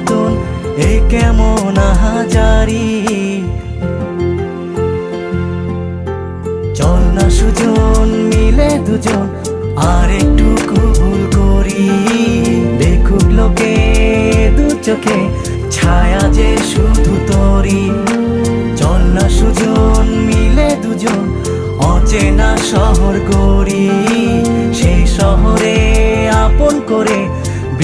জ্বালাতন, এ কেমন আহাজারি। চল না সুজন মিলে দুজন আর একটু ভুল করি, দেখুক লোকে দু চোখে ছায়া যে শুধু তোরি। চল না সুজন মিলে দুজন অচেনা শহর গড়ি, সেই শহরে